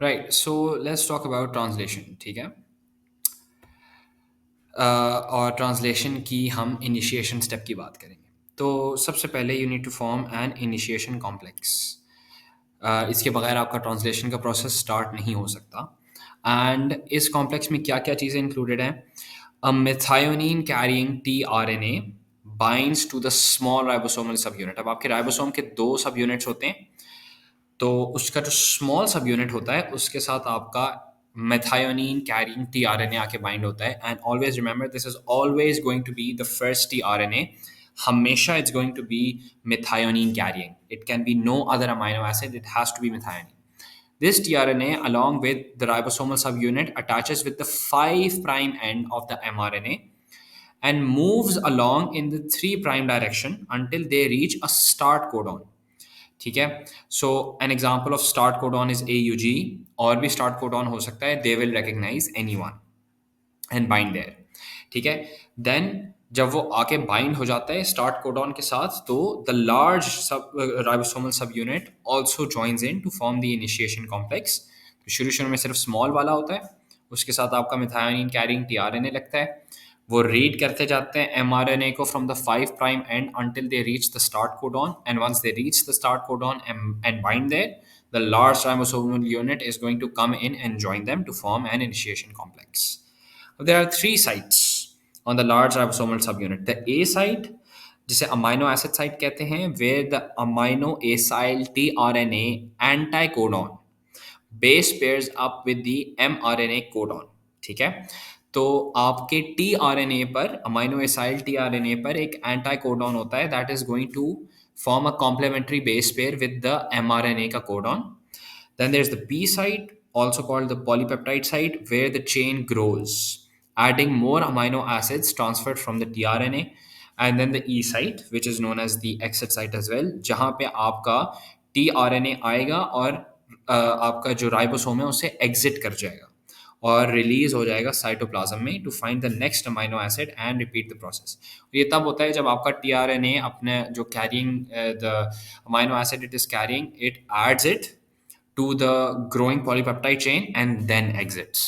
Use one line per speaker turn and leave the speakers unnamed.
Right, so let's talk about translation, ठीक है। और ट्रांसलेशन की हम इनिशिएशन स्टेप की बात करेंगे। तो सबसे पहले you need to form an initiation complex. इसके बगैर आपका ट्रांसलेशन का प्रोसेस स्टार्ट नहीं हो सकता। एंड इस कॉम्प्लेक्स में क्या क्या चीज़ें इंक्लूडेड हैं? A methionine carrying T R N A binds to the small ribosomal subunit. अब आपके राइबोसोम के दो सब यूनिट्स होते हैं, तो उसका जो स्मॉल सब यूनिट होता है उसके साथ आपका मेथायोनिन कैरिंग टीआरएनए आके बाइंड होता है। And always remember, this is always going to be the first tRNA. हमेशा it's going to be methionine carrying. It can be no other amino acid, it has to be methionine. This tRNA, along with the ribosomal subunit, attaches with the 5' end of the mRNA and moves along in the 3' direction until they reach a start codon. ठीक है। So an example of start codon is AUG। और भी start codon हो सकता है, they will recognize any one and bind there. ठीक है। Then जब वो आके बाइंड हो जाता है स्टार्ट कोडॉन के साथ, तो the large sub ribosomal subunit also joins in to form the initiation complex. तो शुरू शुरू में सिर्फ स्मॉल वाला होता है, उसके साथ आपका मिथायोनिन कैरिंग टीआरएनए लगता है। वो रीड करते जाते हैं एमआरएनए को from the 5' and until they reach the start codon, and once they reach the start codon and bind there, the large ribosomal unit is going to come in and join them to form an initiation complex. There are three sites on the large ribosomal subunit. The A site, जिसे amino acid site कहते हैं, where the amino acyl tRNA anticodon base pairs up with the mRNA codon. ठीक है। तो आपके tRNA पर, amino acyl tRNA पर एक एंटी कोडॉन होता है that is going to form a complementary base pair with the mRNA का codon. Then there's the B site, also called the polypeptide site, where the chain grows, adding more amino acids transferred from the tRNA. And then the E site, which is known as the exit site as well, जहाँ पे आपका tRNA आएगा और आपका जो ribosome है उसे exit कर जाएगा और रिलीज हो जाएगा साइटोप्लाज्म में to find the next amino acid and repeat the process. ये तब होता है जब आपका टीआरएनए अपने जो carrying the amino acid it is carrying, it adds it to the growing polypeptide chain and then exits.